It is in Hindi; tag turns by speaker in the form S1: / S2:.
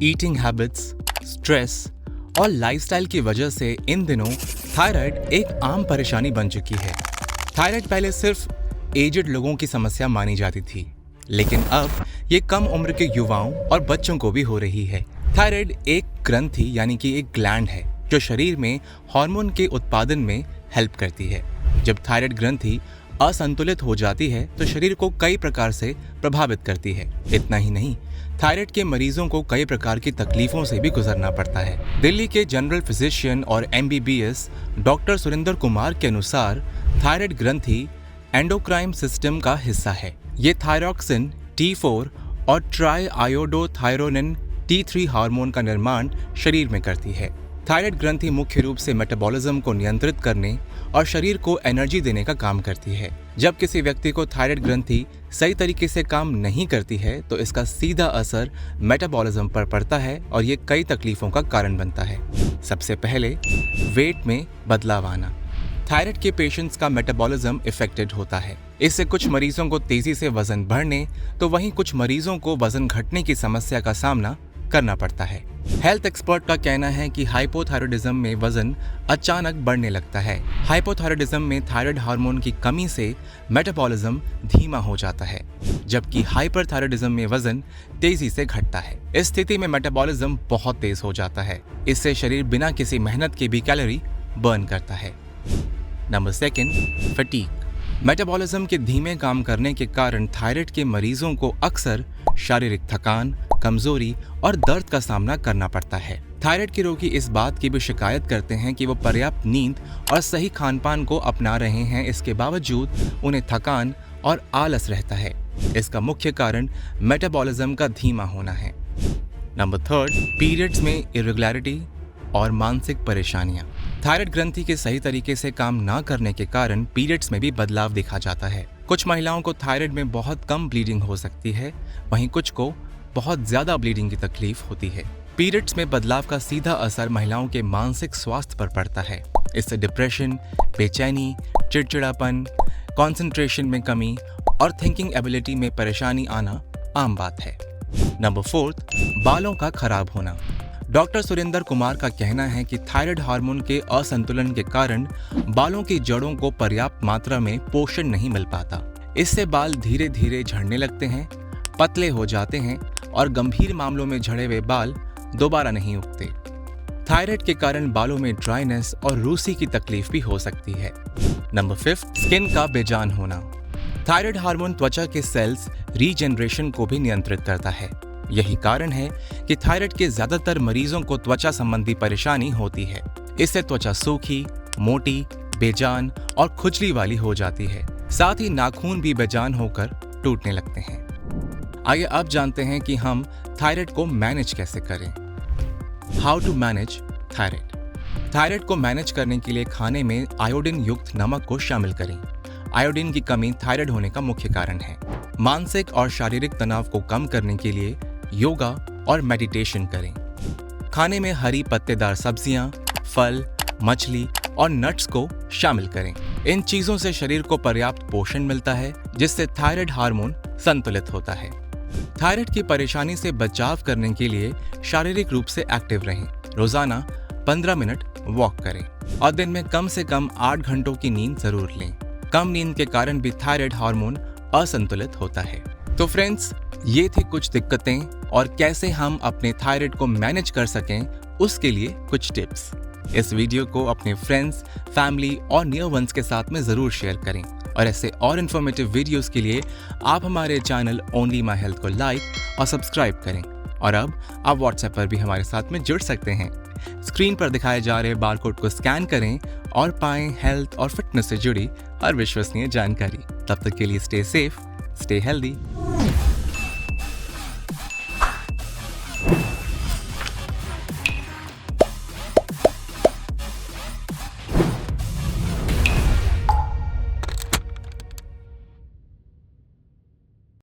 S1: ईटिंग हैबिट्स, स्ट्रेस और लाइफस्टाइल की वजह से इन दिनों थायराइड एक आम परेशानी बन चुकी है। थायराइड पहले सिर्फ एजेड लोगों की समस्या मानी जाती थी, लेकिन अब ये कम उम्र के युवाओं और बच्चों को भी हो रही है। थायराइड एक ग्रंथि यानी कि एक ग्लैंड है जो शरीर में हार्मोन के उत्पादन में हेल्प करती है। जब थायराइड ग्रंथि असंतुलित हो जाती है तो शरीर को कई प्रकार से प्रभावित करती है। इतना ही नहीं, थायराइड के मरीजों को कई प्रकार की तकलीफों से भी गुजरना पड़ता है। दिल्ली के जनरल फिजिशियन और MBBS डॉक्टर सुरेंद्र कुमार के अनुसार थायराइड ग्रंथि एंडोक्राइन सिस्टम का हिस्सा है। ये थायरॉक्सिन T4 और ट्राई आयोडोथायरोनिन T3 हार्मोन का निर्माण शरीर में करती है। थायराइड ग्रंथि मुख्य रूप से मेटाबॉलिज्म को नियंत्रित करने और शरीर को एनर्जी देने का काम करती है। जब किसी व्यक्ति को थायराइड ग्रंथि सही तरीके से काम नहीं करती है तो इसका सीधा असर मेटाबॉलिज्म पर पड़ता है और ये कई तकलीफों का कारण बनता है। सबसे पहले वेट में बदलाव आना। थायराइड के पेशेंट्स का मेटाबॉलिज्म इफेक्टेड होता है। इससे कुछ मरीजों को तेजी से वजन बढ़ने तो वहीं कुछ मरीजों को वजन घटने की समस्या का सामना करना पड़ता है। हेल्थ एक्सपर्ट का कहना है कि हाइपोथायराइडिज्म में वजन अचानक बढ़ने लगता है। हाइपोथायराइडिज्म में थायराइड हार्मोन की कमी से मेटाबॉलिज्म धीमा हो जाता है, जबकि हाइपरथायराइडिज्म में वजन तेजी से घटता है। इस स्थिति में मेटाबॉलिज्म बहुत तेज हो जाता है। इससे शरीर बिना किसी मेहनत के भी कैलोरी बर्न करता है। Number 2, fatigue. मेटाबॉलिज्म के धीमे काम करने के कारण थायराइड के मरीजों को अक्सर शारीरिक थकान, कमजोरी और दर्द का सामना करना पड़ता है। थायराइड के रोगी इस बात की भी शिकायत करते हैं कि वो पर्याप्त नींद और सही खानपान को अपना रहे हैं, इसके बावजूद उन्हें थकान और आलस रहता है। इसका मुख्य कारण मेटाबॉलिज्म का धीमा होना है। नंबर 3, पीरियड्स में इरेगुलरिटी और मानसिक परेशानियां। थायराइड ग्रंथि के सही तरीके से काम ना करने के कारण पीरियड्स में भी बदलाव देखा जाता है। कुछ महिलाओं को थायराइड में बहुत कम ब्लीडिंग हो सकती है, वहीं कुछ को बहुत ज्यादा ब्लीडिंग की तकलीफ होती है। पीरियड्स में बदलाव का सीधा असर महिलाओं के मानसिक स्वास्थ्य पर पड़ता है। इससे डिप्रेशन, बेचैनी, चिड़चिड़ापन, कंसंट्रेशन में कमी और थिंकिंग एबिलिटी में परेशानी आना आम बात है। नंबर 4, बालों का खराब होना। डॉक्टर सुरेंद्र कुमार का कहना है कि थायराइड हार्मोन के असंतुलन के कारण बालों की जड़ों को पर्याप्त मात्रा में पोषण नहीं मिल पाता। इससे बाल धीरे धीरे झड़ने लगते हैं, पतले हो जाते हैं और गंभीर मामलों में झड़े हुए बाल दोबारा नहीं उगते। थायराइड के कारण बालों में ड्राइनेस और रूसी की तकलीफ भी हो सकती है। नंबर 5, स्किन का बेजान होना। थायराइड हार्मोन त्वचा के सेल्स रीजनरेशन को भी नियंत्रित करता है। यही कारण है कि थायराइड के ज्यादातर मरीजों को त्वचा संबंधी परेशानी होती है। इससे त्वचा सूखी, मोटी, बेजान और खुजली वाली हो जाती है। साथ ही नाखून भी बेजान होकर टूटने लगते हैं। आइए अब जानते हैं कि हम थायराइड को मैनेज कैसे करें। How to manage thyroid. Thyroid को मैनेज करने के लिए खाने में आयोडीन युक्त नमक को शामिल करें। आयोडीन की कमी थायराइड होने का मुख्य कारण है। मानसिक और शारीरिक तनाव को कम करने के लिए योगा और मेडिटेशन करें। खाने में हरी पत्तेदार सब्जियां, फल, मछली और नट्स को शामिल करें। इन चीजों से शरीर को पर्याप्त पोषण मिलता है, जिससे थायराइड हार्मोन संतुलित होता है। थायराइड की परेशानी से बचाव करने के लिए शारीरिक रूप से एक्टिव रहें। रोजाना 15 मिनट वॉक करें और दिन में कम से कम 8 घंटों की नींद जरूर लें। कम नींद के कारण भी थायराइड हार्मोन असंतुलित होता है। तो फ्रेंड्स, ये थी कुछ दिक्कतें और कैसे हम अपने थायराइड को मैनेज कर सकें, उसके लिए कुछ टिप्स। इस वीडियो को अपने फ्रेंड्स, फैमिली और नियर वंस के साथ में जरूर शेयर करें और ऐसे और इन्फॉर्मेटिव वीडियोस के लिए आप हमारे चैनल ओनली माई हेल्थ को लाइक और सब्सक्राइब करें। और अब आप व्हाट्सएप पर भी हमारे साथ में जुड़ सकते हैं। स्क्रीन पर दिखाए जा रहे बारकोड को स्कैन करें और पाएं हेल्थ और फिटनेस से जुड़ी हर विश्वसनीय जानकारी। तब तक के लिए स्टे सेफ, स्टे हेल्दी।